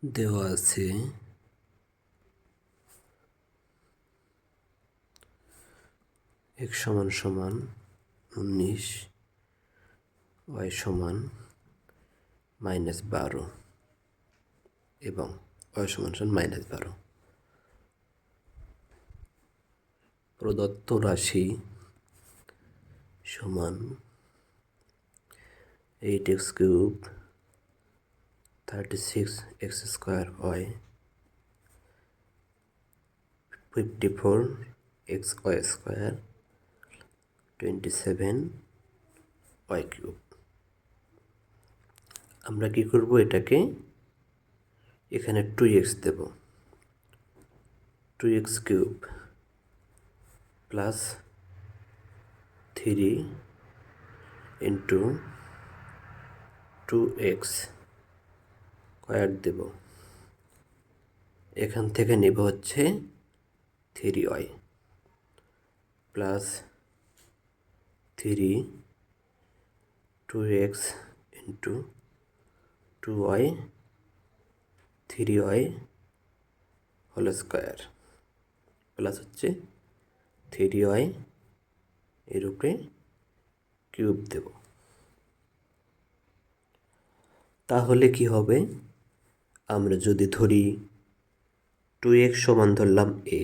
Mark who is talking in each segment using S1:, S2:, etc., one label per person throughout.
S1: দেওয়া আছে x সমান সমান 19, y সমান -12 এবং y সমান সমান -12। প্রদত্ত রাশি সমান 8x cube 36x square y 54x y square 27y cube. আমরা কি করব, এটাকে এখানে 2x দেব, 2x cube plus 3 into 2x square দেব। এখান থেকে নেব হচ্ছে 3y plus 3 2x into 2y 3y whole square plus হচ্ছে 3y এর উপরে কিউব দেব। তাহলে কি হবে, আমরা যদি ধরি 2x সমান ধরলাম a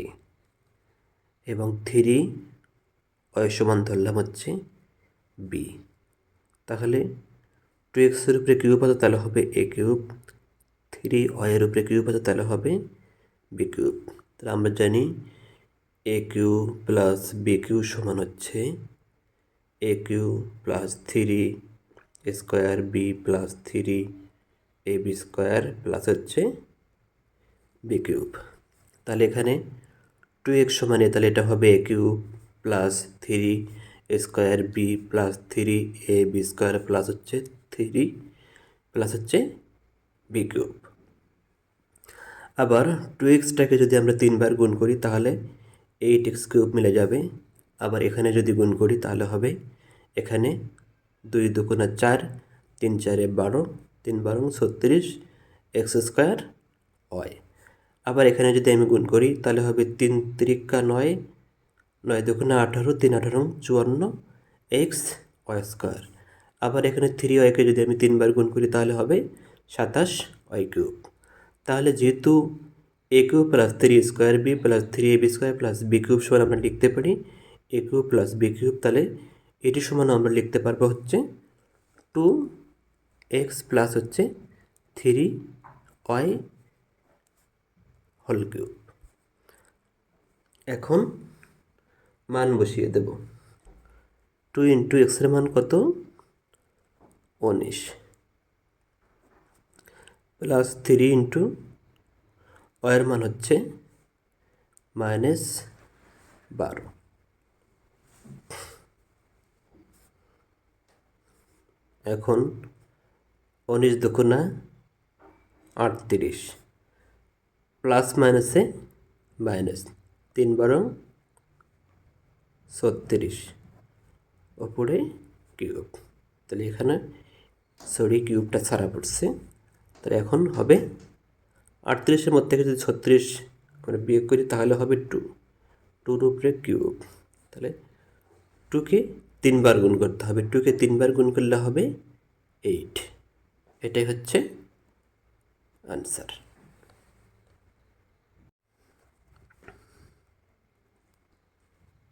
S1: এবং 3y সমান ধরলাম হচ্ছে b, তাহলে 2x এর উপরে কিউব হতো তাহলে হবে a কিউব, 3y এর উপরে কিউব হতো তাহলে হবে b কিউব। তাহলে আমরা জানি a cube plus b cube সমান হচ্ছে a cube plus 3 square b plus 3 ab square plus হচ্ছে b কিউব। তাহলে এখানে 2x সমান তাহলে এটা হবে a cube plus 3 square b plus 3 ab square plus হচ্ছে 3 প্লাস হচ্ছে b কিউব। আবার 2xটাকে যদি আমরা 3বার গুণ করি তাহলে 8x কিউব মিলে যাবে। আবার এখানে যদি গুণ করি তাহলে হবে এখানে 2 দুগুণা 4, 3 4 12, 3 12 36 এক্স স্কোয়ার ওয়াই। আবার এখানে যদি আমি গুণ করি তাহলে হবে 3 3 9, 9 দুগুণা 18, 3 18 54 এক্স ওয়াই স্কোয়ার। আবার এখানে 3yকে যদি আমি 3বার গুণ করি তাহলে হবে 27y কিউব। তাহলে যেহেতু a cube plus 3 square b plus 3ab square plus b cube সমান আমরা লিখতে পারি a cube plus b cube, তাহলে এটি সমান আমরা লিখতে পারবো হচ্ছে 2x প্লাস হচ্ছে 3y হোল কিউব। এখন মান বসিয়ে দেব, 2 ইন্টু এক্সের মান কত 19 প্লাস 3 ইন্টু ওয়ের মান হচ্ছে -12। এখন 19 দুগুণা 38 প্লাস মাইনাসে মাইনাস 3 12 36 ওপরে কিউব। তাহলে এখানে কিউবটা ছাড়া পড়ছে। তাহলে এখন হবে 38-এর মধ্যে থেকে যদি 36 আমরা বিয়োগ করি তাহলে হবে 2 উপরে কিউব। তাহলে 2কে 3বার গুণ করতে হবে, 2কে 3বার গুণ করলে হবে 8। এটাই হচ্ছে আনসার।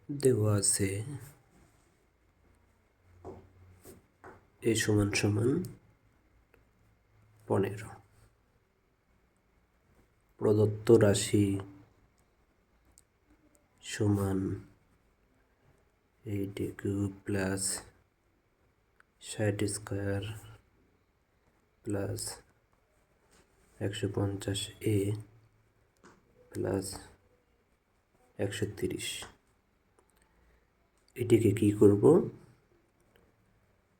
S1: দেওয়া আছে a সমান সমান 15। প্রদত্ত রাশি সমান 8 cube plus 60 square plus 150a plus 130। এটিকে কি করব,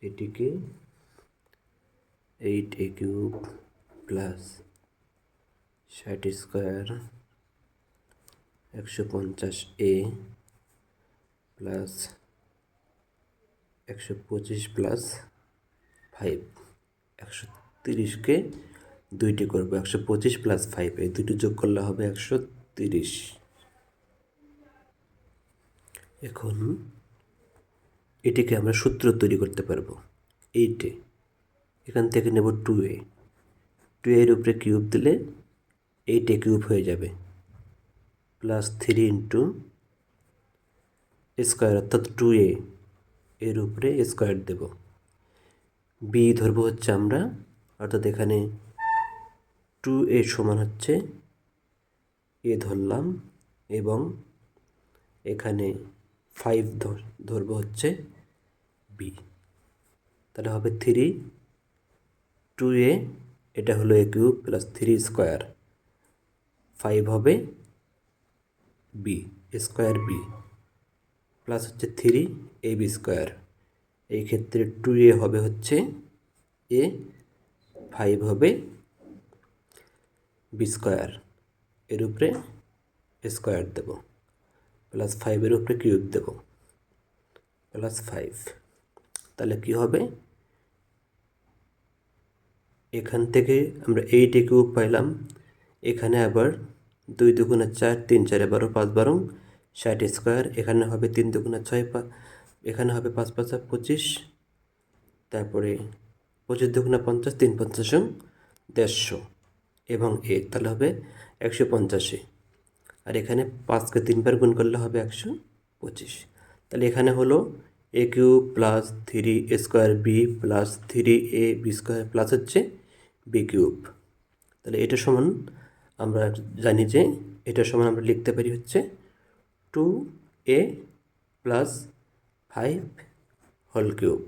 S1: এটিকে 8a cube plus 60 square 150a plus 125 plus 5 130কে দুইটি করবো 125 প্লাস 5, এই দুটি যোগ করলে হবে 130। এখন এটিকে আমরা সূত্র তৈরি করতে পারবো। এখান থেকে নেব 2a, 2a এর উপরে কিউব দিলে 8a কিউব হয়ে যাবে, প্লাস 3 ইন্টু স্কোয়ার, অর্থাৎ 2a এর উপরে স্কোয়ার দেব। বি ধরবো হচ্ছে আমরা, অর্থাৎ এখানে 2a সমান হচ্ছে এ ধরলাম, এবং এখানে 5 ধরবো হচ্ছে বি। তাহলে হবে 3, 2a এটা হলো a কিউব প্লাস 3 স্কোয়ার, 5 হবে বি স্কোয়ার বি, প্লাস হচ্ছে 3ab স্কোয়ার। এই ক্ষেত্রে 2a হবে হচ্ছে এ, 5 হবে বি স্কোয়ার, এর উপরে স্কোয়ার দেব, প্লাস 5 উপরে কিউব দেব, প্লাস 5। তাহলে কি হবে, এখান থেকে আমরা 8a কিউব পাইলাম, এখানে আবার 2 দুগুণে 4, 3 4 12, 5 12 60 স্কোয়ার, এখানে হবে 3 দুগুণে 6, এখানে হবে 5 5 25, তারপরে 25 দুগুণে 50, 3 50 150, এবং এ তাহলে হবে 185, আর এখানে 5কে 3বার গুণ করলে হবে 125। তাহলে এখানে হলো a cube plus 3 square b plus 3a b square plus হচ্ছে বি কিউব। তাহলে এটা সমান আমরা জানি যে এটা সমান আমরা লিখতে পারি হচ্ছে 2a plus 5 whole cube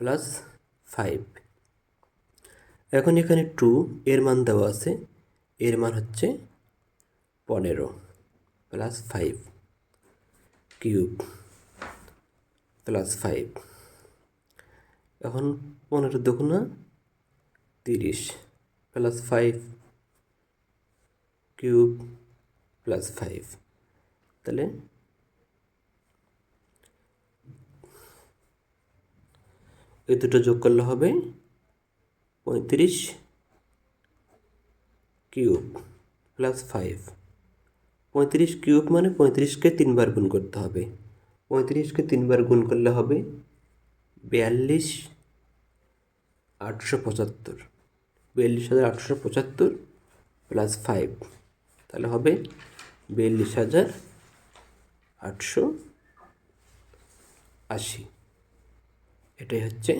S1: plus 5। এখন এখানে 2 এর মান দেওয়া আছে, এর মান হচ্ছে 15 প্লাস 5 কিউব প্লাস 5। এখন 15 দুগুণা 30 প্লাস 5 কিউব প্লাস 5। তাহলে এই দুটো যোগ করলে হবে 35 কিউব প্লাস 5। 35 কিউব মানে 35কে 3বার গুণ করতে হবে, 35কে 3বার গুণ করলে হবে 42,875, 42,875 প্লাস 5, তাহলে হবে 42,880। এটাই হচ্ছে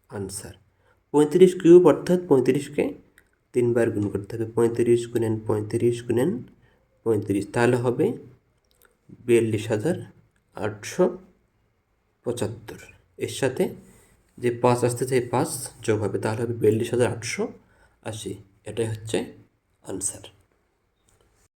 S1: আনসার। 35 কিউব অর্থাৎ 35কে 3বার গুণ করতে হবে, 35 গুণেন 35 গুণেন 35, তাহলে হবে 42,875। এর সাথে যে 5 আসতে চাই 5 যোগ হবে, তাহলে হবে 42,880। এটাই হচ্ছে আনসার।